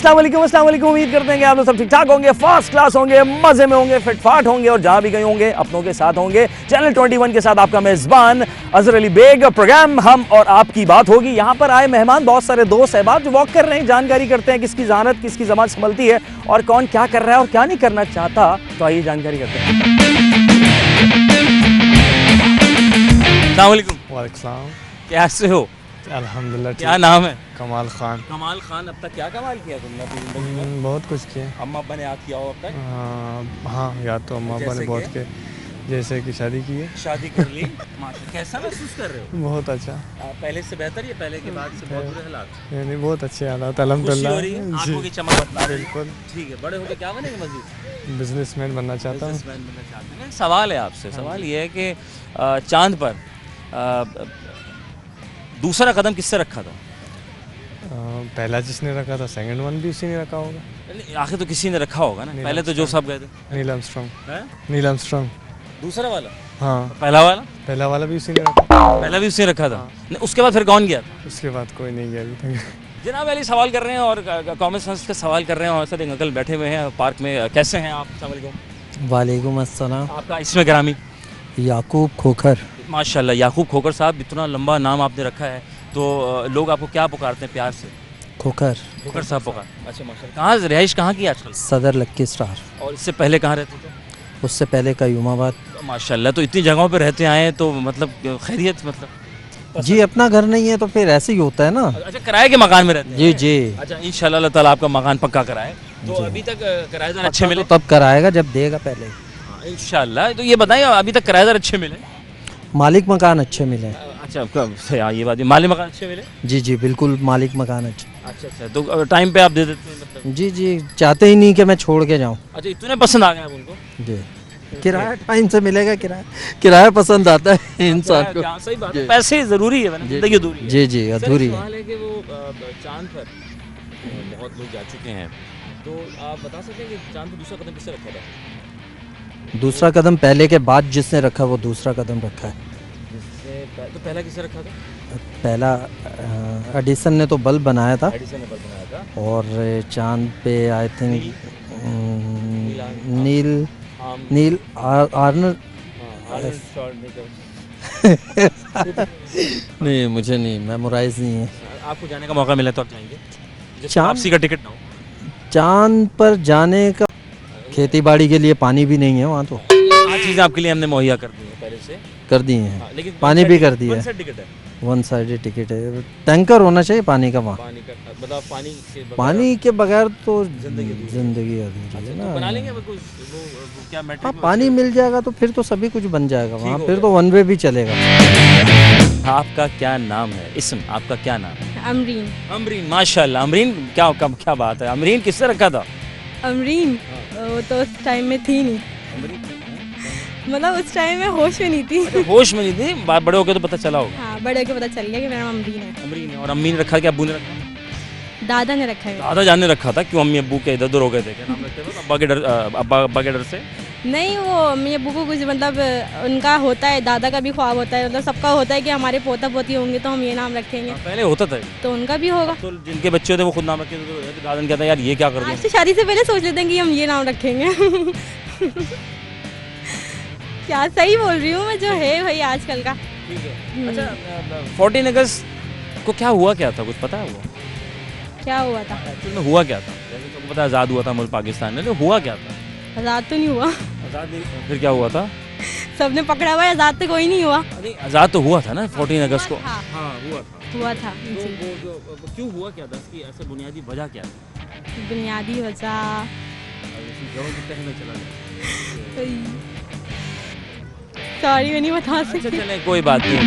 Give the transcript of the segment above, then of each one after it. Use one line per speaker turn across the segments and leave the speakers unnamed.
अस्सलाम वालेकुम, उम्मीद करते हैं कि आप लोग सब ठीक ठाक होंगे, फर्स्ट क्लास होंगे, मजे में होंगे, फिटफाट होंगे और जहां भी गए होंगे अपनों के साथ होंगे। चैनल 21 के साथ आपका मेजबान अजहर अली बेग। प्रोग्राम हम और आपकी बात होगी। यहाँ पर आए मेहमान बहुत सारे दोस्त अहबाब जो वॉक कर रहे हैं, जानकारी करते हैं किसकी जहानत किसकी जबान संभलती है और कौन क्या कर रहा है और क्या नहीं करना चाहता। तो आइए जानकारी करते हैं। अस्सलाम वालेकुम।
वालेकुम।
कैसे हो?
अल्हम्दुलिल्लाह।
क्या नाम है?
कमाल खान।
कमाल खान। अब तक क्या कमाल किया तुमने अपनी जिंदगी में?
बहुत कुछ किए।
अम्मा अब्बा ने याद किया हो अब तक?
हाँ, याद तो अम्मा अब्बा ने बहुत किए। जैसे कि शादी की है।
शादी कर ली। माशाल्लाह। कैसा महसूस कर रहे हो?
बहुत अच्छा।
पहले से बेहतर या पहले के बाद से बहुत बुरे हालात?
यानी बहुत अच्छे हालात
खुशी
अल्हम्दुलिल्लाह।
हो रही है? आंखों की चमक बता रही है।
बिल्कुल।
ठीक है। बड़े होके क्या बनेंगे मजीद?
बिजनेसमैन बनना चाहता हूँ।
बिजनेसमैन बनना चाहते हैं। सवाल है आपसे, सवाल ये है कि चांद पर दूसरा कदम किससे रखा था?
पहला जिसने रखा था सेकंड वन भी उसी ने रखा होगा।
आखिर तो किसी ने रखा होगा ना। पहले तो जो सब गए थे।
Neil Armstrong.
हैं?
Neil Armstrong.
दूसरा वाला?
हाँ।
पहला वाला?
पहला वाला भी उसी ने रखा।
पहला भी उसने रखा था। नहीं, उसके बाद फिर कौन गया था?
उसके बाद कोई नहीं गया अभी तक।
जनाब अली सवाल कर रहे हैं और कॉमन सेंस के सवाल कर रहे हैं और सर एक अंकल बैठे हुए हैं पार्क में। कैसे हैं आप? अस्सलाम वालेकुम।
वालेकुम अस्सलाम।
आपका इसमें ग्रामी?
याकूब खोखर।
माशाल्लाह। याकूब खोखर साहब, इतना लंबा नाम आपने रखा है तो लोग आपको क्या पुकारते हैं प्यार से?
खोखर।
खोखर साहब पुकार। अच्छा माशाल्लाह। कहाँ रिहाइश कहाँ की आजकल?
सदर लक्की स्टार।
और इससे पहले कहाँ रहते थे?
उससे पहले कयूमाबाद।
माशाल्लाह। तो इतनी जगहों पे रहते आए हैं तो मतलब खैरियत मतलब?
जी अपना घर नहीं है तो फिर ऐसे ही होता है ना।
अच्छा, किराए के मकान में रहते हैं?
जी जी।
अच्छा, इंशाल्लाह अल्लाह ताला आपका मकान पक्का कराए। तो अभी तक किराएदार अच्छे मिले?
तब कराएगा जब देगा पहले।
इंशाल्लाह। तो ये बताइए अभी तक किराएदार अच्छे मिले?
मालिक मकान अच्छे मिले।
अच्छा, कब से ये बात? मालिक मकान अच्छे मिले?
जी जी बिल्कुल मालिक मकान अच्छे।
अच्छा अच्छा। तो टाइम पे आप दे देते हैं मतलब?
जी जी चाहते ही नहीं कि मैं छोड़ के जाऊँ।
अच्छा, इतने पसंद आ गए आप उनको?
जी। किराया टाइम से मिलेगा। किराया पसंद आता है इंसान को।
सही बात है। पैसे जरूरी है, जिंदगी अधूरी है।
जी जी अधूरी है।
सवाल है कि वो चांद पर बहुत लोग जा चुके हैं, तो आप बता सकते हैं कि चांद पर दूसरा कदम किसने रखा था?
दूसरा कदम पहले के बाद जिसने रखा वो दूसरा कदम रखा है।
तो पहला किसने रखा था?
पहला एडिसन ने तो बल्ब बनाया था।
एडिसन ने बल्ब बनाया था।
और चांद पे आई थिंक नील आर्नर। नहीं मुझे नहीं मेमोराइज नहीं है।
आपको जाने का मौका मिला तो आप जाएंगे?
चांद
वापसी का टिकट ना हो?
चांद पर जाने का खेती बाड़ी के लिए पानी भी नहीं है वहाँ तो।
चीज़ें आपके लिए हमने मुहैया कर दी हैं पहले से।
कर दी हैं।
लेकिन
पानी भी कर दिया है।
टिकट है?
वन साइडेड टिकट है। टैंकर होना चाहिए पानी का वहाँ।
पानी का मतलब
पानी के बगैर तो
जिंदगी
अधूरी है ना।
बना लेंगे वो क्या मैट्रिक
हाँ
में
पानी मिल जाएगा तो फिर तो सभी कुछ बन जाएगा वहाँ। फिर तो वन वे भी चलेगा।
आपका क्या नाम है? इसम आपका क्या नाम है?
अमरीन।
अमरीन। माशाल्लाह। अमरीन क्या बात है। अमरीन किससे रखा था?
अमरीन वो तो उस टाइम में थी नहीं, मतलब उस टाइम में होश में नहीं थी।
अच्छा, होश में नहीं थी। बड़े होके तो पता चला होगा।
हाँ बड़े होके पता चल गया कि मेरा नाम अमरीन है।
अमरीन है। और अम्मी ने रखा कि अब्बू ने रखा?
दादा ने रखा है।
दादा जान ने रखा था। क्यों? अम्मी अब्बू के इधर उधर हो गए थे? क्या नाम रखते थे? अब्बा के डर से?
नहीं वो अम्मी अब्बू को कुछ मतलब उनका होता है, दादा का भी ख्वाब होता है, मतलब सबका होता है कि हमारे पोता पोती होंगे तो हम ये नाम रखेंगे।
पहले होता था
तो उनका भी होगा।
तो जिनके बच्चे होते वो खुद नाम रखते थे तो दादा ने कहता यार ये क्या कर दिया?
आज तो शादी से पहले सोच लेते हैं कि हम ये नाम रखेंगे। क्या सही बोल रही हूँ मैं? जो है भाई आजकल का।
ठीक है। अच्छा, 14 अगस्त को क्या हुआ क्या था? कुछ पता है? वो
क्या हुआ था?
एक्चुअली में हुआ क्या था? जैसे तुमको पता है आज़ाद हुआ था मुल्क पाकिस्तान में, तो हुआ क्या था?
आज़ाद तो नहीं हुआ।
आज़ाद नहीं, फिर क्या हुआ था?
सबने पकड़ा हुआ है, आज़ाद तो कोई नहीं हुआ।
नहीं, आज़ाद तो हुआ था ना 14 अगस्त को।
हाँ
हुआ था।
हुआ था।
तो वो क्यों हुआ क्या था? इसकी ऐसे बुनियादी वजह क्या थी?
बुनियादी वजह सॉरी मैं नहीं बता सकती।
अच्छा चलें, कोई बात नहीं।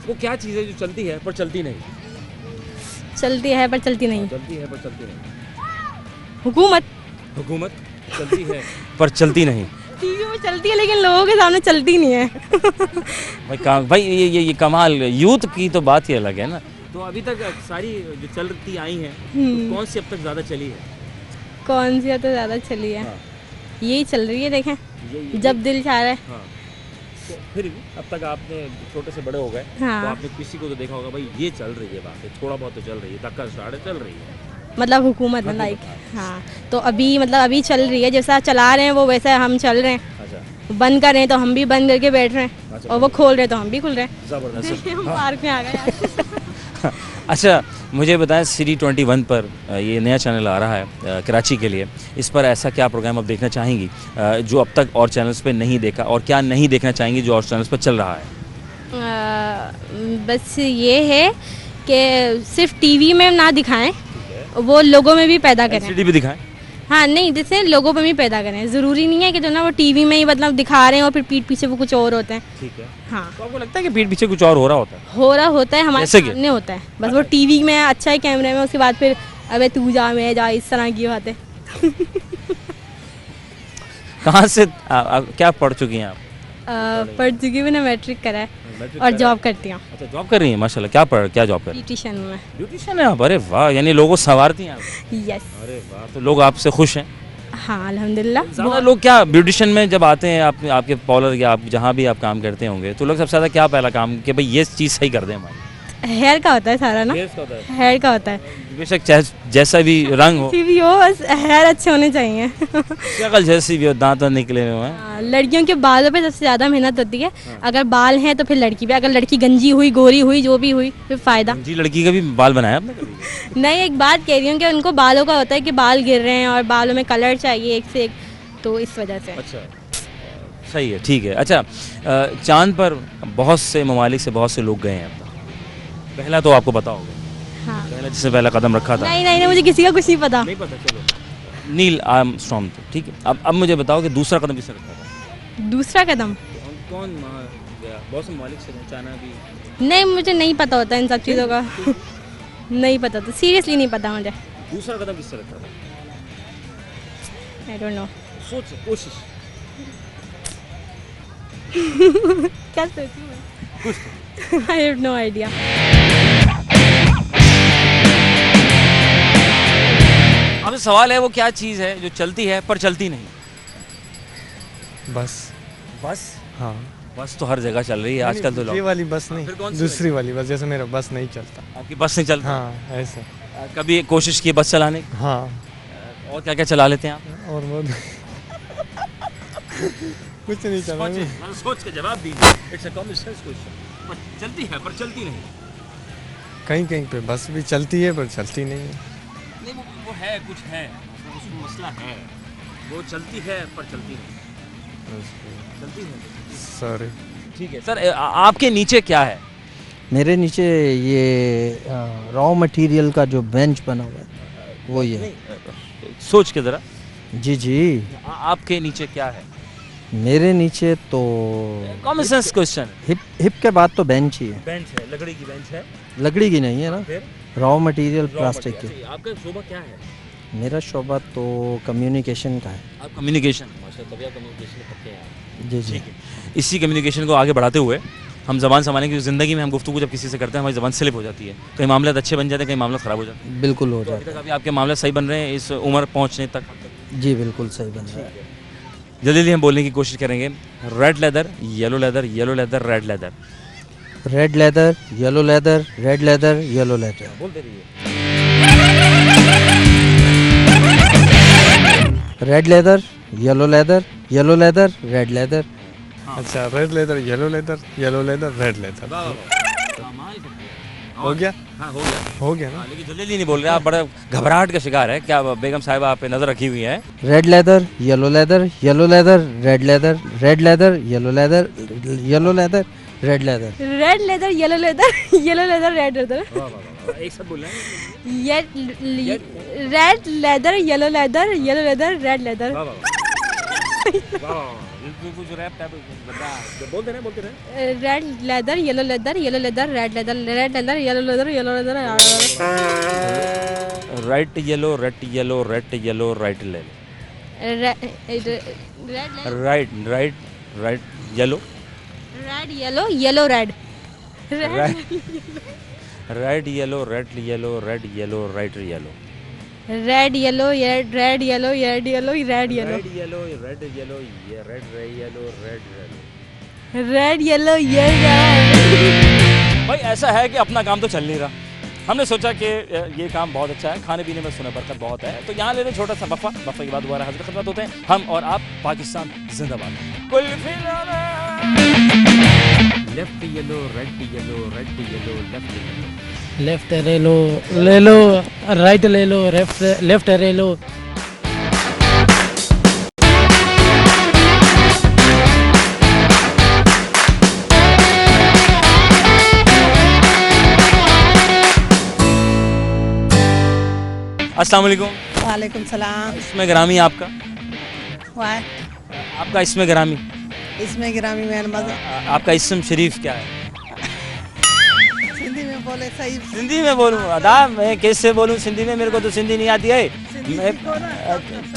वो क्या चीज़ है जो चलती है पर चलती नहीं?
चलती है पर चलती नहीं।
चलती है पर चलती नहीं।
हुकूमत।
हुकूमत चलती है पर चलती नहीं।
टीवी में चलती है लेकिन लोगों के सामने चलती नहीं है।
भाई ये कमाल। यूथ की तो बात ही अलग है ना। तो अभी तक सारी जो चलती आई हैं तो कौन सी अब तक ज़्यादा चली है?
कौन सी तो ज़्यादा चली है?
हाँ।
यही चल रही है। देखें
ये
जब दिल चाह रहा है।
हाँ। तो फिर भी अब तक आपने छोटे से बड़े हो गए,
हाँ।
तो आपने किसी को तो देखा होगा भाई ये चल रही है बात, थोड़ा बहुत तो चल रही है, धक्का स्टार्ट है, चल रही है।
मतलब हुकूमत में लाइक, हाँ, तो अभी मतलब अभी चल रही है, जैसा चला रहे हैं वो वैसा हम चल रहे हैं।
अच्छा,
बंद कर रहे हैं तो हम भी बंद करके बैठ रहे हैं,
अच्छा,
और वो खोल रहे हैं तो हम भी खुल रहे हैं।
जबरदस्त।
हम पार्क में आ गए आज।
अच्छा, मुझे बताएं सिटी 21 पर ये नया चैनल आ रहा है कराची के लिए, इस पर ऐसा क्या प्रोग्राम आप देखना चाहेंगी जो अब तक और चैनल्स पे नहीं देखा, और क्या नहीं देखना चाहेंगी जो और चैनल्स पर चल रहा है?
बस ये है कि सिर्फ टीवी में ना दिखाएं, वो लोगों में भी पैदा करें।
एलसीडी भी दिखाएं।
हाँ, नहीं, जैसे लोगों में भी पैदा करें, ज़रूरी नहीं है कि जो ना वो टीवी में ही मतलब दिखा रहे हैं और फिर पीठ पीछे वो कुछ और होते हैं।
ठीक है।
हाँ,
तो आपको लगता है कि पीठ पीछे कुछ और हो रहा होता है?
हो रहा होता है, हमारे
जैसे कि?
सामने होता है, बस वो टीवी में अच्छा है कैमरे में, उसके बाद फिर अबे तू जा मैं जा, इस तरह की बातें।
कहाँ से क्या पढ़ चुकी हैं आप?
पढ़ चुकी, मैंने मैट्रिक करा है
मैट्रिक
और
करा
जॉब करती हूँ
अच्छा, जॉब कर रही हैं, माशाल्लाह। क्या जॉब कर रही हैं?
ब्यूटिशियन में।
ब्यूटिशियन है आप? अरे वाह, यानी लोगों को संवारती हैं आप।
यस।
अरे वाह, तो लोग आपसे खुश हैं?
हाँ, अल्हम्दुलिल्लाह।
ज़्यादा लोग क्या ब्यूटिशियन में जब आते हैं, आपके पार्लर या आप जहाँ भी आप काम करते होंगे, तो लोग सबसे ज़्यादा क्या पहला काम कि भाई ये चीज़ सही कर दें हमारी?
हेयर का होता है सारा ना, हेयर का होता है,
बेशक चाहे जैसा भी रंग हो,
किसी भी हो, बस हेयर अच्छे होने चाहिए।
शक्ल जैसी भी हो, दांत निकले हुए हैं।
हाँ, लड़कियों के बालों पे सबसे ज़्यादा मेहनत होती है। अगर बाल हैं तो फिर लड़की पे, अगर लड़की गंजी हुई, गोरी हुई, जो भी हुई, फिर फ़ायदा
जी, लड़की का भी बाल बनाया आपने कभी?
नहीं। एक बात कह रही हूँ कि उनको बालों का होता है कि बाल गिर रहे हैं और बालों में कलर चाहिए एक से एक, तो इस वजह से।
अच्छा, सही है, ठीक है। अच्छा, चांद पर बहुत से ममालिक से बहुत से लोग गए हैं अब तक। पहला तो आपको पता होगा,
हाँ,
पहला जिसने पहला कदम रखा था।
नहीं नहीं नहीं, मुझे किसी का कुछ नहीं पता।
नहीं पता, चलो नील आर्मस्ट्रॉन्ग थे, ठीक है। अब मुझे बताओ कि दूसरा कदम किसने रखा था?
दूसरा कदम
कौन गया? बहुत से ममालिक से चाइना भी।
नहीं, मुझे नहीं पता होता इन सब चीज़ों का। नहीं पता, तो सीरियसली नहीं पता मुझे।
दूसरा कदम किसने रखा था?
I don't know.
सोच, कोशिश।
क्या सोचूं मैं? I have no idea.
अब सवाल है वो क्या चीज़ है जो चलती है पर चलती नहीं?
बस।
बस?
हाँ,
बस तो हर जगह चल रही है आजकल तो
ये
लोग।
वाली बस
फिर कौन
नहीं,
सी
दूसरी वाली बस, जैसे मेरा बस नहीं चलता।
आपकी बस नहीं चलती?
हाँ, ऐसा।
कभी कोशिश की बस चलाने की?
हाँ,
और क्या क्या चला लेते हैं आप?
और वो कुछ नहीं चला।
सोच के जवाब दीजिए। It's a common sense question. पर चलती है पर चलती नहीं।
कहीं कहीं पे बस भी चलती है पर चलती नहीं है।
नहीं, वो है, कुछ है, उसमें मसला है। वो चलती है पर चलती नहीं। चलती है।
सॉरी।
ठीक है सर, आपके नीचे क्या है?
मेरे नीचे ये रॉ मटेरियल का जो बेंच बना हुआ है वो ये।
सोच के जरा।
जी जी,
आपके नीचे क्या है?
मेरे नीचे तो
कॉमन सेंस क्वेश्चन।
हिप के बाद तो बेंच ही है।
बेंच है, लकड़ी की बेंच है।
लकड़ी की नहीं है ना,
फिर
रॉ मटेरियल प्लास्टिक की।
अच्छा, आपका शोभा क्या है?
मेरा शोबा तो कम्युनिकेशन का है।
आप कम्युनिकेशन, माशाल्लाह, तभी आप कम्युनिकेशन पक्के हैं।
जी जी।
ठीक है, इसी कम्युनिकेशन को आगे बढ़ाते हुए हम ज़बान संभालें, क्योंकि ज़िंदगी में हम गुफ्तगू जब किसी से करते हैं हमारी ज़बान स्लिप हो जाती है। कई मामले अच्छे बन जाते हैं, कई मामले ख़राब हो जाते हैं।
बिल्कुल हो
तो अभी
जाता
तक अभी आपके मामले सही बन रहे हैं इस उम्र पहुंचने तक?
है। जी बिल्कुल सही बन रहा है।
जल्दी जल्दी हम बोलने की कोशिश करेंगे। Red leather, yellow leather, yellow leather, red leather.
Red leather, yellow leather, red leather, yellow leather.
बोलते रहिए।
Red leather, yellow leather, yellow leather, red leather.
अच्छा, red leather, yellow leather, red leather. हो गया?
हाँ, हो गया।
हो गया ना?
हाँ, लेकिन जल्दी जल्दी नहीं बोल रहे आप, बड़ा घबराहट का शिकार है क्या? बेगम साहिबा आप पे नजर रखी हुई है।
Red leather, yellow leather, yellow leather, red leather, red leather, yellow leather, yellow leather, red leather.
Red leather, yellow leather, yellow leather, red leather.
एक साथ बोल रहे हैं।
ये red leather, yellow leather, yellow leather, red leather.
कुछ rap type बोलते रहे।
Red leather, yellow leather, yellow leather, red leather, red leather, yellow leather, yellow leather.
Right yellow, red yellow, red yellow, right ले। Right right right yellow,
red yellow, yellow red.
Red yellow, red yellow, red yellow, right yellow.
Red yellow, red yellow, red yellow, red yellow.
Red yellow, red yellow, ये red yellow, red yellow.
Red yellow ये
भाई ऐसा है कि अपना काम तो चल नहीं रहा, हमने सोचा कि ये काम बहुत अच्छा है, खाने पीने में सुना बरकत बहुत है, तो यहाँ ले लें छोटा सा वक्फा, वक्फे के बाद दोबारा हाजिर खिदमत होते हैं हम और आप। पाकिस्तान जिंदाबाद। Kulfi left yellow red yellow red yellow left yellow.
Left ले लो राइट ले लो लेफ्ट ले लो।
अस्सलाम वालेकुम।
वालेकुम सलाम।
इसमें ग्रामी आपका
वाह
आपका इसमें ग्रामी
इसमें गिरामी में मजा
आपका इसम शरीफ क्या है?
हिंदी में बोले सही।
सिंधी में बोलूँ अदा, मैं कैसे बोलूँ सिंधी में, मेरे को तो सिंधी नहीं आती है। मैं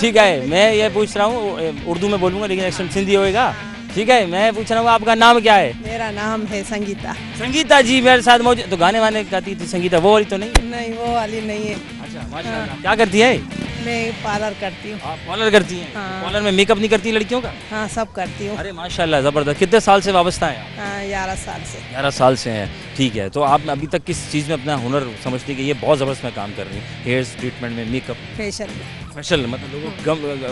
ठीक है, मैं ये पूछ रहा हूँ, उर्दू में बोलूँगा लेकिन एक्शन सिंधी होएगा। ठीक है, मैं पूछ रहा हूँ आपका नाम क्या है?
मेरा नाम है संगीता।
संगीता जी मेरे साथ मौजूद। तो गाने वाने गाती थी संगीता, वो वाली तो नहीं?
नहीं वो वाली नहीं है।
अच्छा माशाल्लाह। क्या करती है?
मैं पार्लर करती हूँ।
आप पार्लर करती हैं?
हाँ।
पार्लर में मेकअप नहीं करती लड़कियों का?
हाँ सब करती हूँ।
अरे माशाल्लाह ज़बरदस्त। कितने साल से वाबस्ता हैं आप?
11 साल से।
11 साल से हैं। ठीक है, तो आप अभी तक किस चीज़ में अपना हुनर समझती है कि ये बहुत ज़बरदस्त मैं काम कर रही हूँ? हेयर ट्रीटमेंट में, मेकअप,
फेशियल।
फेशियल, मतलब लोगों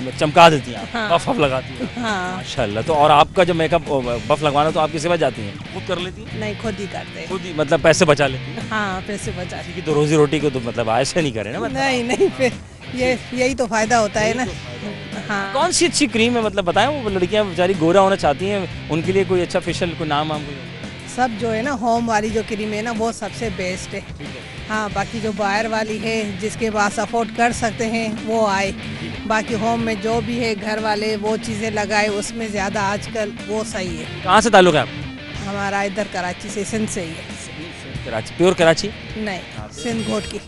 को चमका देती हैं आप,
हाँ।
बफ लगाती हैं।
हाँ
माशाल्लाह। तो और आपका जो मेकअप बफ लगवाना तो आपकी सेवा जाती हैं, खुद कर लेती हैं?
नहीं खुद ही करते।
खुद ही, मतलब पैसे बचा लेती हैं?
हाँ पैसे बचा।
किसी की तो रोजी रोटी को तो मतलब ऐसे नहीं करे ना, मतलब
नहीं नहीं फिर यही तो फायदा होता है ना। हाँ
कौन सी अच्छी क्रीम है, मतलब बताएं, वो लड़कियां बेचारी गोरा होना चाहती हैं, उनके लिए कोई अच्छा फेशियल को नाम हम
सब जो है ना होम वाली जो क्रीम है ना वो सबसे बेस्ट है। हाँ बाकी जो बाहर वाली है जिसके पास अफोर्ड कर सकते हैं वो आए, बाकी होम में जो भी है घर वाले वो चीज़ें लगाए उसमें ज़्यादा आजकल वो सही है।
कहाँ से ताल्लुक है आपका?
हमारा इधर कराची से सिंध से ही है।
कराची, प्योर कराची?
नहीं सिंध घोट की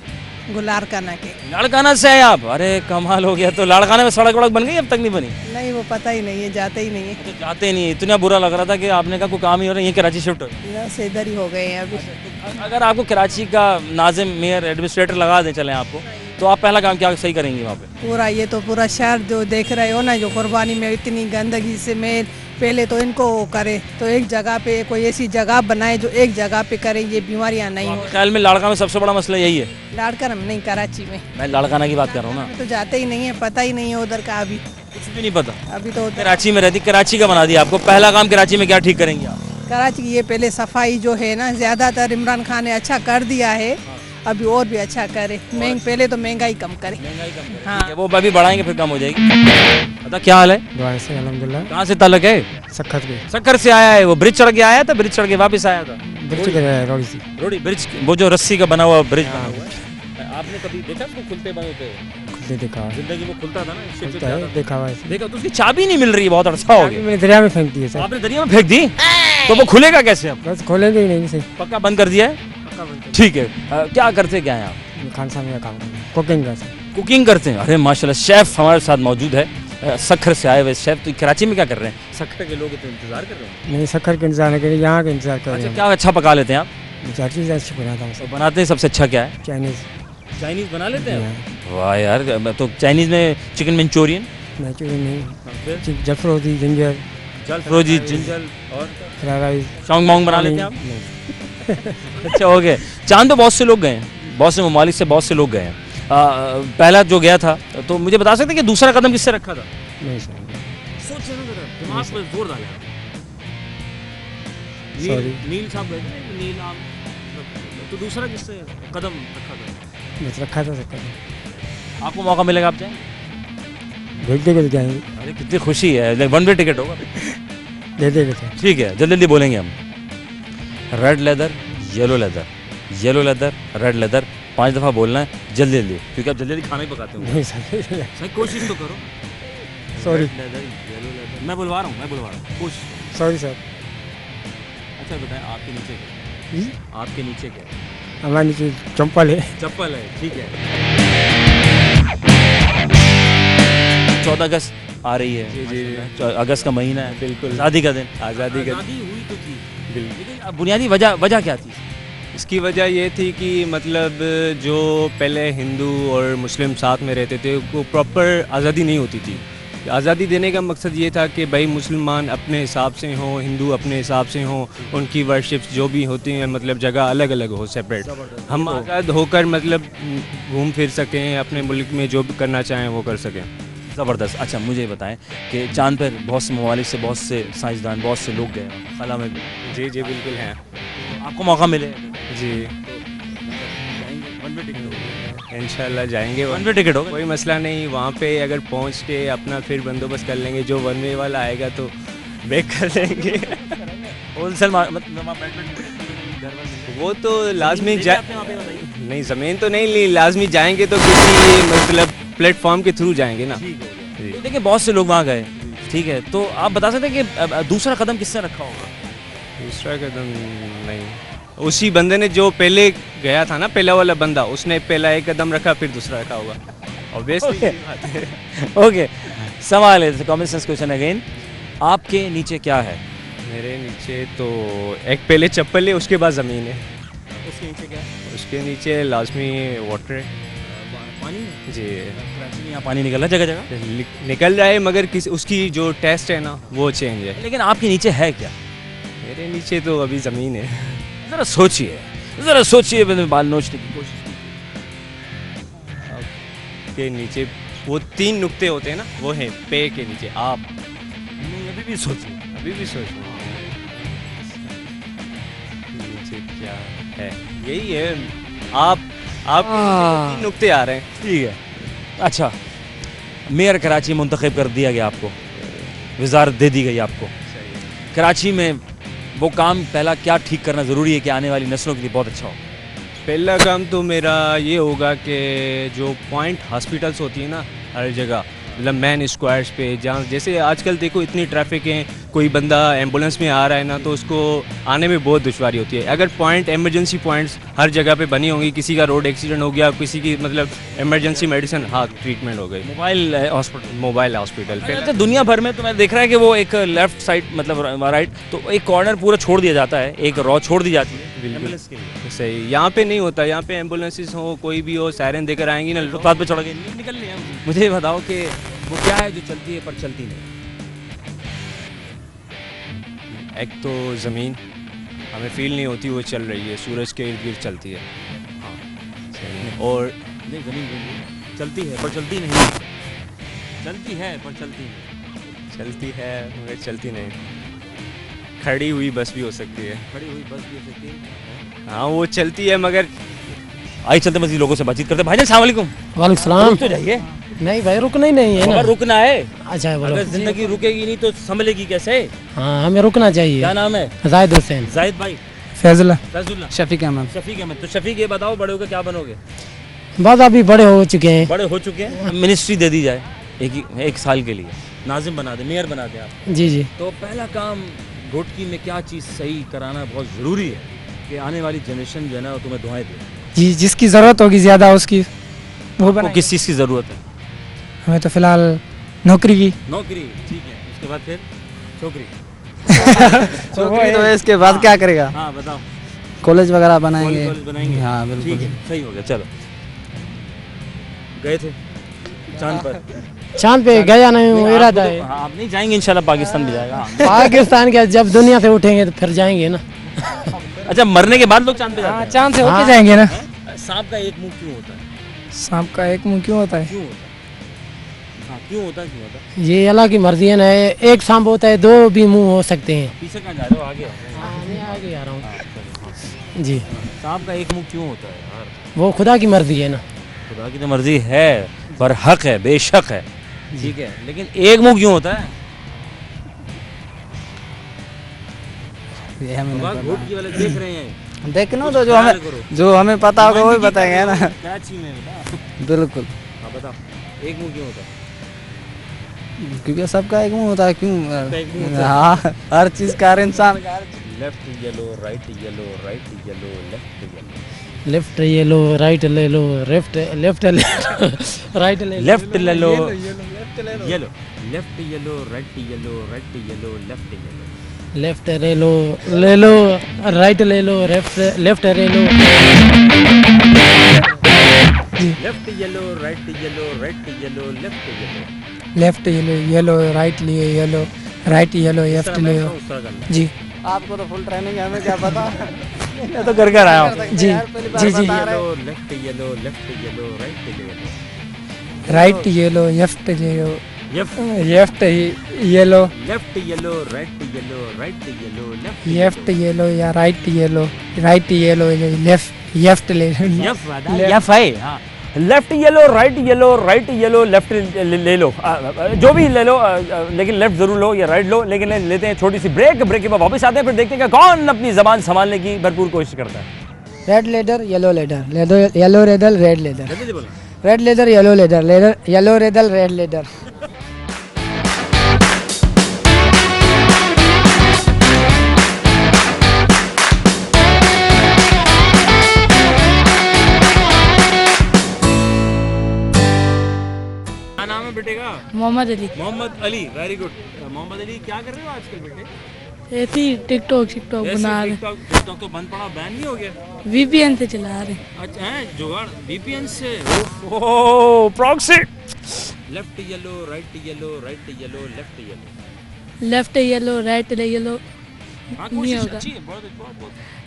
गुलारकाना के।
लाड़काना से हैं आप? अरे कमाल हो गया। तो लाड़काना में सड़क वड़क बन गई, अब तक नहीं बनी?
नहीं वो पता ही नहीं है, जाते ही नहीं है।
तो जाते नहीं, इतना बुरा लग रहा था कि आपने कहा कोई काम ही हो रहा है, ये कराची शिफ्ट हो।
यहाँ से इधर ही हो गए हैं अभी।
अगर आपको कराची का नाजिम, मेयर, एडमिनिस्ट्रेटर लगा दें चलें आपको, तो आप पहला काम क्या सही करेंगे वहाँ पे?
पूरा ये तो पूरा शहर जो देख रहे हो ना, जो कुर्बानी में इतनी गंदगी से मेल, पहले तो इनको करे तो एक जगह पे कोई ऐसी जगह बनाए जो एक जगह पे करे, ये बीमारियां नहीं हो।
ख्याल में लाड़का में सबसे बड़ा मसला यही है?
लाड़कर में नहीं, कराची में।
मैं लाड़काना की बात कर रहा हूँ ना।
तो जाते ही नहीं है, पता ही नहीं है उधर का अभी।
कुछ भी नहीं पता?
अभी तो उधर
कराची में रहती, कराची का बना दिया आपको। पहला काम कराची में क्या ठीक करेंगे आप?
कराची की ये पहले सफाई जो है ना, ज़्यादातर इमरान खान ने अच्छा कर दिया है, अभी और भी अच्छा करे। पहले तो महंगाई कम करे। हाँ
ठीक है, वो अभी बढ़ाएंगे फिर कम हो जाएगी। बता क्या हाल है?
दुआ से अल्हम्दुलिल्लाह।
कहाँ से ताल्लुक है?
सखत के
सक्कर से आया है। वो ब्रिज चढ़ के आया था, ब्रिज चढ़ के वापस आया था।
ब्रिज के रोड से।
रोडी ब्रिज, वो जो रस्सी का बना हुआ ब्रिज बना हुआ है। आपने कभी देखा उसको खुलते बंद होते हुए?
खुलते देखा है।
जिंदगी में खुलता था ना, इससे
खुलता है, देखा हुआ है।
देखा तो उसकी चाबी नहीं मिल रही है, बहुत अरसा हो गया।
मैंने दरिया में फेंक दिया सर।
आपने दरिया में फेंक दी, तो वो खुलेगा कैसे अब?
बस खोलेंगे ही नहीं सही।
पक्का बंद कर दिया है? ठीक है। क्या करते क्या हैं आप?
खान साहब का काम करना, कुकिंग का सर।
कुकिंग करते हैं? अरे माशाल्लाह, शेफ हमारे साथ मौजूद है, सक्खर से आए हुए शेफ। तो कराची में क्या कर रहे हैं? सक्खर के लोग तो इंतजार कर रहे हैं।
नहीं सखर के इंतजार नहीं करिए, यहाँ का इंतजार कर रहे
अच्छा,
हैं।
क्या अच्छा पका लेते हैं आप?
हर चीज़ अच्छी बनाता हूँ
तो
सर।
बनाते हैं सबसे अच्छा क्या है?
चाइनीज़
चाइनीज बना लेते हैं? वाह यार, मैं तो चाइनीज में चिकन मंचूरियन,
नेचुरल नहीं, जफरोदी जिंजर,
जलफ्रोजी, जिंजर और
फ्राइड राइस,
शोंग मोंग बना लेते हैं आप? अच्छा हो गए। चांद तो बहुत से लोग गए हैं, बहुत से ममालिक से बहुत से लोग गए हैं। पहला जो गया था, तो मुझे बता सकते हैं कि दूसरा कदम किससे रखा था?
नहीं सर।
सोच दिमाग पर जोर डाला।
Sorry.
नील साहब गए थे, नील आम। तो दूसरा किससे कदम रखा था?
बस रखा था सर।
आपको मौका मिलेगा, आप जाएं?
भेज देंगे तो जाएंगे।
अरे कितनी खुशी है, वन वे टिकट होगा।
दे देंगे सर।
ठीक है, जल्दी जल्दी बोलेंगे हम। Red leather, yellow leather, yellow leather, red leather, 5 दफ़ा बोलना है जल्दी जल्दी, क्योंकि आप जल्दी जल्दी खाना ही पकाते हो।
नहीं सर।
सही कोशिश तो करो।
Sorry
red leather, yellow leather, मैं बुलवा रहा हूँ, कोशिश।
Sorry sir.
अच्छा बताएं, आपके नीचे क्या है? आपके नीचे क्या है?
हमारे नीचे चंपल है।
चप्पल है, ठीक है। 14 अगस्त आ रही है।
जी, जी, जी।
अगस्त का महीना है,
बिल्कुल।
आज़ादी का दिन।
आज़ादी का
हुई तो थी,
बिल्कुल।
लेकिन अब बुनियादी वजह क्या थी?
इसकी वजह ये थी कि मतलब जो पहले हिंदू और मुस्लिम साथ में रहते थे वो प्रॉपर आज़ादी नहीं होती थी। आज़ादी देने का मकसद ये था कि भाई मुसलमान अपने हिसाब से हों, हिंदू अपने हिसाब से हों, उनकी वर्शिप्स जो भी होती हैं मतलब जगह अलग अलग हो, सेपरेट। हम आज़ाद होकर मतलब घूम फिर सकें, अपने मुल्क में जो भी करना चाहें वो कर सकें।
ज़बरदस्त। अच्छा मुझे बताएं कि चांद पर बहुत से ममालिक से बहुत से साइंसदान, बहुत से लोग गए, खला में भी
जी जी बिल्कुल हैं
आपको मौका मिले
जी, इंशाल्लाह जाएंगे।
वन वे टिकट होगा?
कोई मसला नहीं, वहाँ पे अगर पहुँच के अपना फिर बंदोबस्त कर लेंगे, जो वन वे वाला आएगा तो बैक कर लेंगे।
होलसेल
वो तो लाजमी नहीं, ज़मीन तो नहीं ली, लाजमी जाएंगे तो किसी मतलब प्लेटफॉर्म के थ्रू जाएंगे ना।
तो देखिए बहुत से लोग वहाँ गए, ठीक है, तो आप बता सकते हैं कि दूसरा कदम किसने रखा होगा?
दूसरा कदम नहीं, उसी बंदे ने जो पहले गया था ना, पहला वाला बंदा, उसने पहला एक कदम रखा फिर दूसरा रखा होगा, ऑब्वियसली।
ओके, सवाल है, कॉमन सेंस क्वेश्चन अगेन, आपके नीचे क्या है?
मेरे नीचे तो एक पहले चप्पल है, उसके बाद ज़मीन है।
उसके नीचे क्या है?
उसके नीचे लाजमी वाटर है
पानी है?
जी।
कराची में यहाँ पानी निकल रहा है जगह जगह,
निकल रहा है मगर किसी उसकी जो टेस्ट है ना वो चेंज है।
लेकिन आपके नीचे है क्या?
मेरे नीचे तो अभी ज़मीन है।
ज़रा सोचिए, मैंने बाल नोचने की कोशिश की।
के नीचे वो 3 नुक्ते होते हैं ना, वो हैं पे के नीचे। आप
नहीं, अभी भी सोचिए।
अभी भी सोच रहे हैं नीचे क्या है, यही है। आप 3 नुक्ते आ रहे हैं।
ठीक है। अच्छा, मेयर कराची मुंतखब कर दिया गया आपको, वजारत दे दी गई आपको। कराची में वो काम पहला क्या ठीक करना ज़रूरी है कि आने वाली नस्लों के लिए बहुत अच्छा हो?
पहला काम तो मेरा ये होगा कि जो पॉइंट हॉस्पिटल्स होती है ना हर जगह, मतलब मैन स्क्वायर्स पे, जहाँ जैसे आजकल देखो इतनी ट्रैफिक है, कोई बंदा एम्बुलेंस में आ रहा है ना तो उसको आने में बहुत दुश्वारी होती है। अगर पॉइंट एमरजेंसी पॉइंट्स हर जगह पे बनी होंगी, किसी का रोड एक्सीडेंट हो गया, किसी की मतलब इमरजेंसी मेडिसिन, हाँ ट्रीटमेंट हो गई, मोबाइल हॉस्पिटल पे।
अच्छा, दुनिया भर में तो मैं देख रहा है कि वो एक लेफ्ट साइड मतलब राइट, तो एक कॉर्नर पूरा छोड़ दिया जाता है, एक रॉ छोड़ दी जाती है एम्बुलेंस के लिए।
सही, यहाँ पे नहीं होता। यहाँ पे एम्बुलेंसेस हो, कोई भी हो, सायरन देकर आएंगी ना,
फुटपाथ पे चढ़ गए निकल लिया। मुझे ये बताओ कि वो क्या है जो चलती है पर चलती नहीं?
एक तो ज़मीन हमें फील नहीं होती वो चल रही है, सूरज के इर्द गिर्द चलती है। हाँ सही। और
नहीं, ज़मीन चलती है पर चलती नहीं, चलती है पर चलती नहीं,
चलती है मगर चलती नहीं। खड़ी हुई बस भी हो सकती है।
खड़ी हुई बस भी हो सकती है।
हाँ वो चलती है मगर
आई चलते मजीद लोगों से बातचीत करते हैं। भाईजान, अस्सलाम वालेकुम।
वालेकुम सलाम।
रुक तो जाइए,
नहीं भाई रुकना ही नहीं है ना।
अगर रुकना है,
अच्छा बोलो।
अगर जिंदगी रुकेगी नहीं तो संभलेगी कैसे?
हाँ हमें रुकना चाहिए।
क्या नाम है?
जाहिद हुसैन।
जाहिद भाई।
फैजला,
फैजुल्लाह।
शफीक अहमद।
शफीक अहमद। तो शफीक, ये बताओ बड़े होकर क्या बनोगे?
बस अभी बड़े हो चुके हैं।
बड़े हो चुके हैं, मिनिस्ट्री दे दी जाए एक साल के लिए, नाजिम बना दे, मेयर बना दे आप,
जी जी।
तो पहला काम घोटकी में क्या चीज़ सही कराना बहुत ज़रूरी है कि आने वाली जनरेशन जो है ना वो तुम्हें दुआएं दे?
जी, जिसकी ज़रूरत होगी ज़्यादा उसकी वो
आपको किस चीज़ की ज़रूरत है?
हमें तो फ़िलहाल नौकरी की।
नौकरी, ठीक है। उसके बाद फिर छोकरी।
नौकरी तो है, इसके बाद क्या करेगा?
हाँ बताओ।
कॉलेज वगैरह बनाएंगे।
कॉलेज बनाएंगे।
हाँ
ठीक
बिल्कुल।
है, सही हो गया। चलो, गए थे चांद पर?
चांद पे गया नहीं हूँ,
नहीं,
इरादा
आपको
है।
तो- हाँ, आप नहीं जाएंगे, इंशाल्लाह पाकिस्तान भी जाएगा।
पाकिस्तान के जब दुनिया से उठेंगे तो फिर जाएंगे ना।
अच्छा, मरने के बाद लोग चांद पे जाते हैं?
चांद से
हाँ।
होके जाएंगे ना।
सांप का एक मुंह क्यों होता है?
सांप का एक मुंह क्यों होता है?
क्यों होता है? हाँ, क्यों होता है?
ये अल्लाह की मर्जी है ना। एक सांप होता है, 2 भी मुंह हो सकते हैं।
पीछे कहाँ जा रहे हो? आगे आओ।
मैं आगे आ रहा हूँ।
हाँ,
जी,
सांप का एक मुंह क्यों होता है यार?
वो खुदा की मर्जी है ना।
खुदा की तो मर्जी है, पर हक है, बेशक है, ठीक है, लेकिन एक मुंह क्यों होता है?
ये हमें
बाबा, घोटकी वाले देख रहे हैं,
देखना
कुछ
तो
ख्याल करो।
जो हमें पता होगा वही
नुमाइंदगी
बताएंगे
कर
ना।
रहे हो कराची में, बता।
बिल्कुल,
हाँ बताओ, एक मुंह क्यों होता है?
क्योंकि सबका एक मुंह होता है। क्यों?
एक मुंह होता है।
हाँ, हर चीज़ का, हर इंसान का।
Left yellow, right yellow, right yellow, left yellow,
left ये लो, राइट ले लो, लेफ्ट राइट ले लो।
लेफ्ट ले लो, yellow, left yellow, right yellow, right yellow, left yellow,
left ले लो, राइट ले लो, लेफ्ट ले लो।
Left yellow, right yellow, right yellow, left yellow,
left yellow right लिए येलो राइट येलो लेफ्ट लिए जी
आपको तो फुल ट्रेनिंग है, हमें क्या पता।
मैं तो कर कर आया हूँ।
जी जी जी
left yellow right yellow
right yellow left yellow
left
left yellow
left yellow right yellow
left yellow या राइट येलो लेफ्ट ले
यफ है हाँ। Left yellow right yellow left ले लो जो भी ले लो लेकिन लेफ्ट जरूर लो या राइट लो। लेकिन लेते हैं छोटी सी ब्रेक के बाद वापस आते हैं, फिर देखते हैं कि कौन अपनी जबान संभालने की भरपूर कोशिश करता है।
Red leather yellow leather yellow leather red leather red leather yellow leather yellow leather red leather
क्या नाम है बेटे का?
Mohammad Ali
Mohammad Ali, very good. मोहम्मद अली क्या कर रहे हो आजकल बेटे?
ऐसी टिकटॉक बना रहे
टिकटॉक तो बंद पड़ा, बैन नहीं हो गया?
VPN से चला रहे
अच्छा है जुगाड़ VPN से।
Oh proxy.
Left yellow right yellow left yellow
left yellow right yellow
हाँ
नहीं
कोशिश
होगा।
अच्छी है, बहुत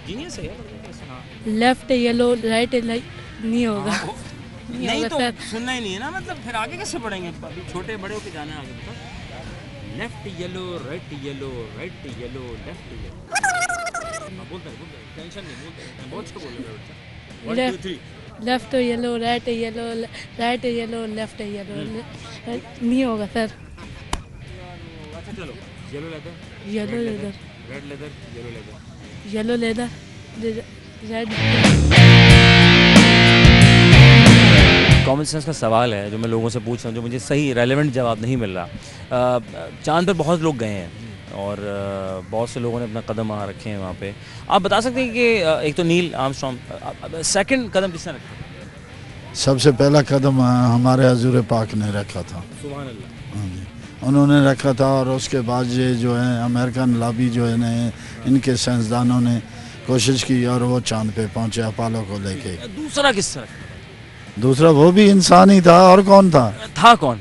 जीनियस है यार।
लेफ्ट येलो राइट नहीं होगा।
नहीं
होगा
तो
सर।
सुनना ही नहीं है ना, मतलब फिर आगे कैसे बढ़ेंगे? अभी छोटे बड़े होके जाना है आगे, बताओ। Left yellow right yellow left yellow बोलते हैं टेंशन नहीं, बोलते हैं बहुत अच्छा बोल रहे हो बेटा।
Left yellow right yellow left yellow नहीं होगा सर।
अच्छा चलो, yellow leather
yellow leather
red leather
yellow leather red.
Common sense का सवाल है जो मैं लोगों से पूछ रहा हूँ, जो मुझे सही रेलेवेंट जवाब नहीं मिल रहा। चांद पर बहुत लोग गए हैं और बहुत से लोगों ने अपना कदम वहाँ रखे हैं वहाँ पे। आप बता सकते हैं कि एक तो नील आर्मस्ट्रॉन्ग, सेकंड कदम किसने रखा?
सबसे पहला कदम हमारे हजूर पाक ने रखा था।
सुभान अल्लाह।
हाँ जी, उन्होंने रखा था। और उसके बाद ये जो है अमेरिकन लॉबी जो है न, इनके साइंसदानों ने कोशिश की और वो चांद पे पहुँचे अपोलो को लेके।
दूसरा किसने रखा?
दूसरा वो भी इंसान ही था, और कौन था
कौन?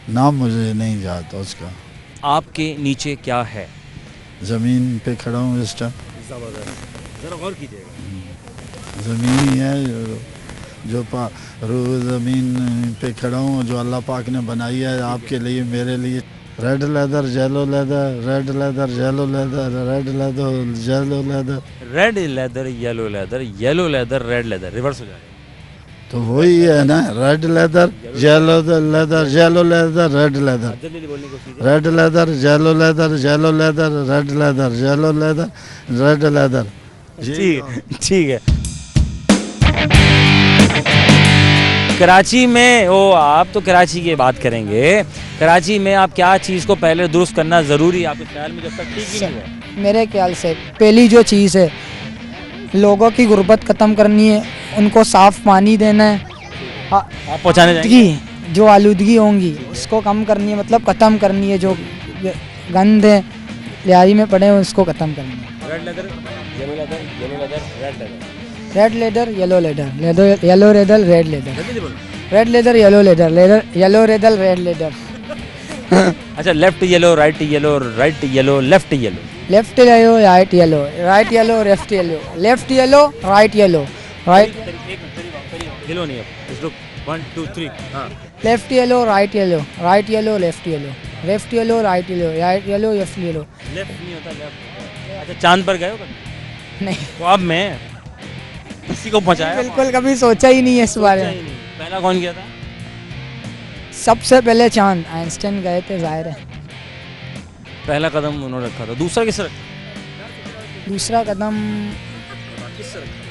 नाम मुझे नहीं याद उसका।
आपके नीचे क्या है?
ज़मीन पे खड़ा हूँ इस टाइम।
जरा गौर कीजिएगा।
ज़मीन ही है जो ज़मीन पे खड़ा हूँ, जो अल्लाह पाक ने बनाई है आपके लिए मेरे लिए। Red leather yellow leather red leather yellow leather red leather yellow leather
red leather yellow leather red leather, reverse हो जाएगा
तो वही है ना। Red leather yellow leather yellow leather red leather red leather yellow leather yellow leather red leather yellow leather red leather.
ठीक है। कराची में आप तो कराची की बात करेंगे, कराची में आप क्या चीज़ को पहले दुरुस्त करना ज़रूरी है आपके ख्याल में, जब तक ठीक ही नहीं हुआ?
मेरे ख्याल से पहली जो चीज़ है, लोगों की गुर्बत ख़त्म करनी है, उनको साफ़ पानी देना है।
आप पहुँचाने जाएंगे?
जो आलूदगी होंगी उसको कम करनी है, मतलब ख़त्म करनी है। जो गंद है लिहाई में पड़े हैं उसको ख़त्म करनी है।
Red leather yellow leather red leather
red leather yellow leather yellow leather red leather red leather yellow leather yellow leather red leather.
अच्छा, left yellow right yellow left yellow
left yellow right yellow left yellow left yellow right yellow right
yellow नहीं है, look 1 2 3 हाँ।
Left yellow right yellow left yellow right yellow left yellow.
Left नहीं होता, left. अच्छा, चांद पर गए हो कभी?
नहीं,
तो अब मैं किसी को पहुंचाया?
बिल्कुल कभी सोचा ही नहीं है इस बारे में।
पहला कौन किया था?
सबसे पहले चांद आइंस्टाइन गए थे, जाहिर है।
पहला कदम उन्होंने रखा था। दूसरा किसने रखा?
दूसरा कदम
किसने रखा?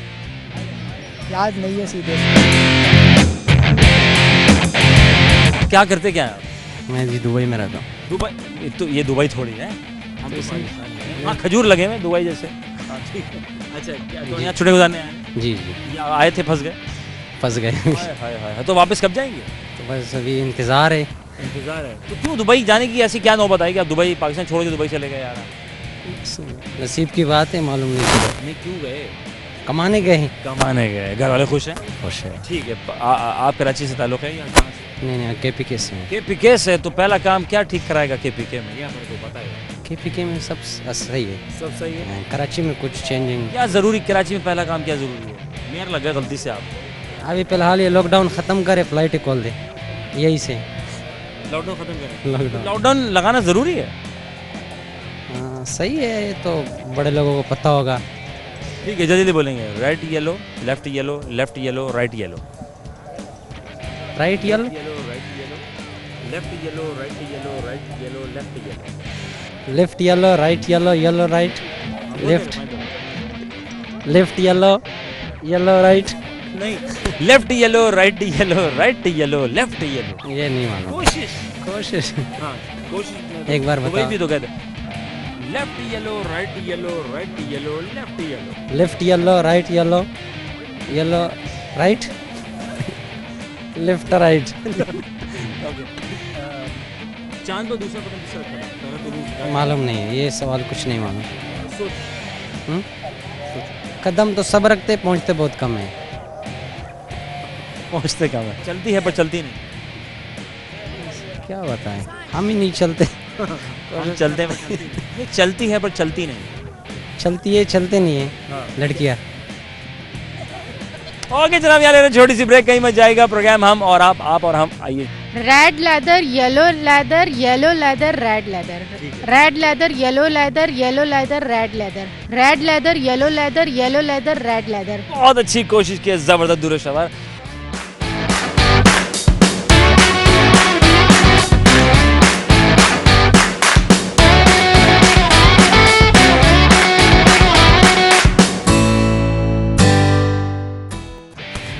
याद नहीं है सीधे।
क्या करते क्या है आप?
मैं जी दुबई में रहता हूँ।
दुबई तो ये दुबई थोड़ी है, हम तो पाकिस्तानी हैं। हाँ, खजूर लगे हुए दुबई जैसे। हाँ, ठीक है। अच्छा, तो यहाँ छुट्टी गुजारने आए हैं?
जी जी
या आए थे, फंस गए?
फंस गए।
हाय हाय, तो वापस कब जाएंगे?
तो बस अभी इंतज़ार है।
इंतजार है। तो क्यों दुबई जाने की ऐसी क्या नौबत आई कि आप दुबई पाकिस्तान छोड़ के दुबई चले गए यार?
नसीब की बात है, मालूम नहीं चला।
नहीं, क्यों गए?
कमाने गए हैं।
कमाने गए। घर वाले खुश हैं?
खुश है।
ठीक है। आप कराची से ताल्लुक़ है या कहाँ से?
नहीं नहीं KPK से हूँ।
KPK से, तो पहला काम क्या ठीक कराएगा KPK में, ये मेरे को बताएगा।
KPK में सब सही है।
सब सही है।
कराची में कुछ चेंजिंग
क्या ज़रूरी, कराची में पहला काम क्या ज़रूरी है? मेयर लग गया गलती से आप।
अभी फिलहाल ये लॉकडाउन ख़त्म करे, फ्लाइट खोल दे, यही से।
लॉकडाउन खत्म करें।
लॉकडाउन
लॉकडाउन लगाना ज़रूरी है।
सही है, ये तो बड़े लोगों को पता होगा।
ठीक है, जल्दी बोलेंगे। Right yellow, left yellow, left yellow, right yellow.
Right yellow,
right yellow, left yellow, right yellow, right yellow, left yellow.
Left yellow, right yellow, yellow right, left left yellow, yellow right.
नहीं, left yellow, right yellow, right yellow, left yellow.
ये नहीं मालूम। कोशिश
हाँ, कोशिश।
एक बार
वही
बताओ।
भी तो कहते। Left yellow, right yellow, right yellow, left yellow.
Left yellow, right yellow, yellow right, left right.
चांद पर दूसरा कदम किससे रखा था? पहला तो रूस।
मालूम नहीं है, ये सवाल कुछ नहीं मालूम।
सोच।
हम्म? कदम तो सब रखते, पहुंचते बहुत कम है।
पहुंचते कहाँ है? चलती है पर चलती नहीं।
क्या बताएं, हम ही नहीं चलते।
हम चलते हैं पर चलती नहीं। चलती है पर चलती नहीं।
चलती है, चलते नहीं है लड़कियाँ।
ओके जनाब, यहाँ ले रहे छोटी सी ब्रेक, कहीं मत जाएगा। प्रोग्राम हम और आप और हम, आइए।
Red leather, yellow leather, yellow leather, red leather, red leather, yellow leather, yellow leather, red leather, red leather, yellow leather, yellow leather, red leather.
बहुत अच्छी कोशिश की, जबरदस्त दुरुस्त सवार।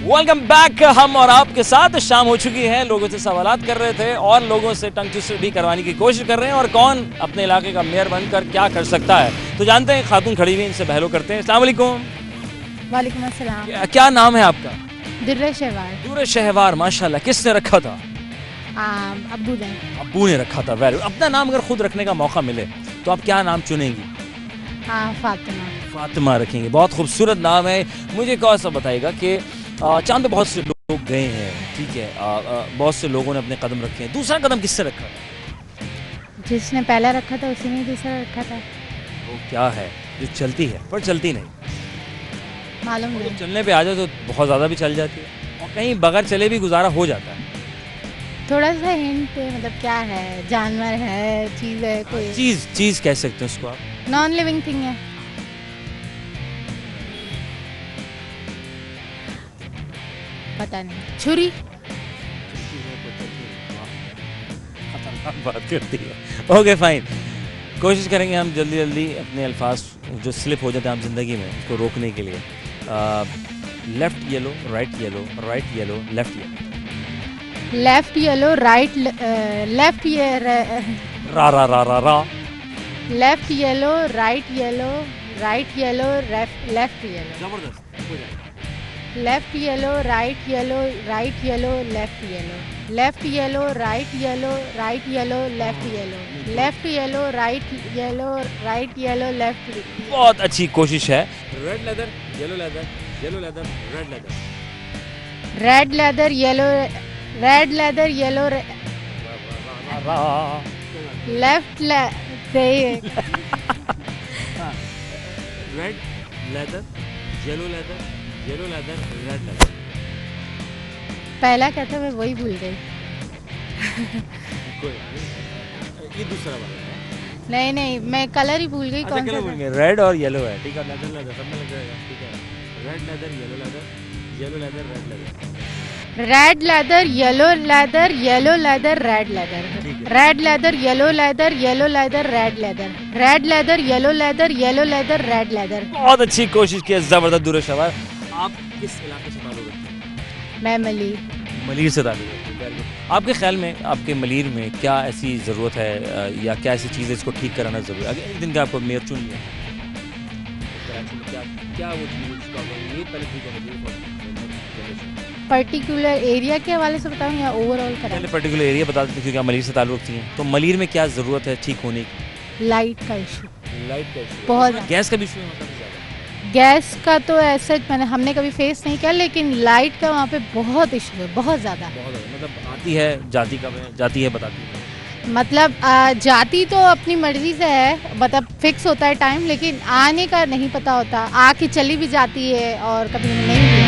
Welcome back. हम और आपके साथ शाम हो चुकी है, लोगों से सवालात कर रहे थे और लोगों से टंग ट्विस्टर भी करवाने की कोशिश कर रहे हैं, और कौन अपने इलाके का मेयर बनकर क्या कर सकता है। तो जानते हैं, खातून खड़ी हुई, इनसे बहलो करते हैं। अस्सलाम वालेकुम।
वालेकुम अस्सलाम।
क्या नाम है आपका?
दुर्रे शहवार।
दूर शहवार, माशाल्लाह। किसने रखा था?
अब्बू ने।
अब्बू ने रखा था। वेरी। अपना नाम अगर खुद रखने का मौका मिले तो आप क्या नाम चुनेंगी?
फातिमा।
फातिमा रखेंगे। बहुत खूबसूरत नाम है। मुझे कौन सा बताएगा कि चांद पे बहुत से लोग गए हैं, ठीक है, बहुत से लोगों ने अपने कदम रखे हैं। दूसरा कदम किससे रखा?
जिसने पहला रखा था उसी ने दूसरा रखा था।
वो क्या है जो चलती है पर चलती नहीं?
मालूम
तो
नहीं।
चलने पे आ जाए तो बहुत ज़्यादा भी चल जाती है, और कहीं बगैर चले भी गुजारा हो जाता है।
थोड़ा सा हिंट, मतलब क्या है? जानवर है, चीज़ है, कोई
चीज़ कह सकते हैं उसको आप।
नॉन लिविंग थिंग है। पता नहीं। छुरी।
बात करती है। ओके फाइन, कोशिश करेंगे हम जल्दी जल्दी अपने अल्फाज जो स्लिप हो जाते हैं आम जिंदगी में उसको रोकने के लिए। Left yellow, right yellow, right yellow, left yellow.
Left yellow, right left ये
रा रा रा रा रा।
Left yellow, right yellow, right yellow, left yellow.
जबरदस्त हो जाएगा।
Left yellow, right yellow, right yellow, left yellow, left yellow, right yellow, right yellow, left yellow, left yellow, right yellow, right yellow, left.
बहुत अच्छी कोशिश है। Red leather, yellow leather, yellow leather, red leather.
Red leather, yellow, red leather, yellow, left
red leather, yellow leather, yellow leather, red leather.
पहला क्या था मैं वही भूल गई।
ये दूसरा वाला है।
नहीं नहीं, मैं कलर ही भूल गई। कौन सा था?
रेड और येलो है, ठीक है। लेदर लेदर सब में लग जाएगा, ठीक है। Red leather, yellow leather, yellow leather, red leather.
Red leather, yellow leather, yellow leather, red leather, red leather, yellow leather, yellow leather, red leather, red leather, yellow leather, yellow leather, red leather.
बहुत अच्छी कोशिश की है, जबरदस्त दुरुस्त सवाल। आप किस इलाके से ताल्लुक रखते हैं?
मैं मलीर।
मलीर से ताल्लुक रखते हैं। आपके ख्याल में आपके मलीर में क्या ऐसी ज़रूरत है या क्या ऐसी चीज़ है इसको ठीक कराना ज़रूरी है? अगर एक दिन का आपको मेयर चुन लिया, क्या वो चीज़ ये पहले ठीक होना चाहिए?
पर्टिकुलर एरिया के हवाले से बताऊँ या ओवरऑल करा?
पहले पर्टिकुलर एरिया बता देते हैं क्योंकि आप मलीर से ताल्लुक रखती हैं। तो मलीर में क्या ज़रूरत है ठीक होने की?
लाइट का इशू
लाइट का इशू,
बहुत।
गैस का भी इशू है?
गैस का तो ऐसे हमने कभी फेस नहीं किया, लेकिन लाइट का वहाँ पे बहुत इशू है, बहुत ज़्यादा।
मतलब आती है, जाती कब है, जाती है बताती है।
मतलब जाती तो अपनी मर्जी से है, मतलब फिक्स होता है टाइम, लेकिन आने का नहीं पता होता, आके चली भी जाती है और कभी नहीं भी।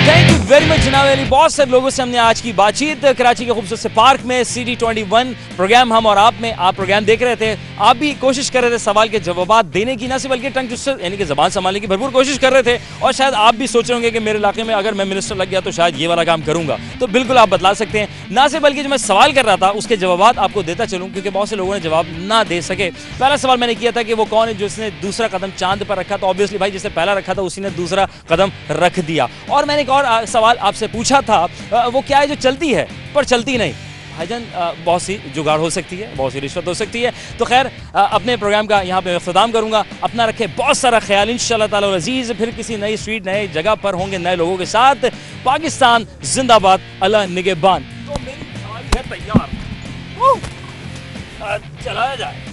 थैंक यू वेरी मच जनाब अली। बहुत सारे लोगों से हमने आज की बातचीत कराची के खूबसूरत से पार्क में CD21 प्रोग्राम हम और आप में आप प्रोग्राम देख रहे थे। आप भी कोशिश कर रहे थे सवाल के जवाब देने की, ना सिर्फ बल्कि टंग ट्विस्टर यानी कि जबान संभालने की भरपूर कोशिश कर रहे थे। और शायद आप भी सोच रहे होंगे कि मेरे इलाके में अगर मैं मिनिस्टर लग गया तो शायद ये वाला काम करूंगा। तो बिल्कुल आप बदला सकते हैं। ना सिर्फ बल्कि जो मैं सवाल कर रहा था उसके जवाब आपको देता चलूँ, क्योंकि बहुत से लोगों ने जवाब ना दे सके। पहला सवाल मैंने किया था कि वो कौन है जिसने दूसरा कदम चांद पर रखा, तो ऑब्वियसली भाई जिसने पहला रखा था उसी ने दूसरा कदम रख दिया। और मैंने एक और सवाल आपसे पूछा था, वो क्या है जो चलती है पर चलती नहीं। भाईजान बहुत सी जुगाड़ हो सकती है, बहुत सी रिश्वत हो सकती है। तो खैर अपने प्रोग्राम का यहाँ पे इख्तिताम करूंगा। अपना रखे बहुत सारा ख्याल। इंशाल्लाह ताला और अजीज फिर किसी नई स्ट्रीट नए जगह पर होंगे नए लोगों के साथ। पाकिस्तान जिंदाबाद, अल्लाह निगहबान। तो मेरी सवाल है तैयार, चलाया जाए।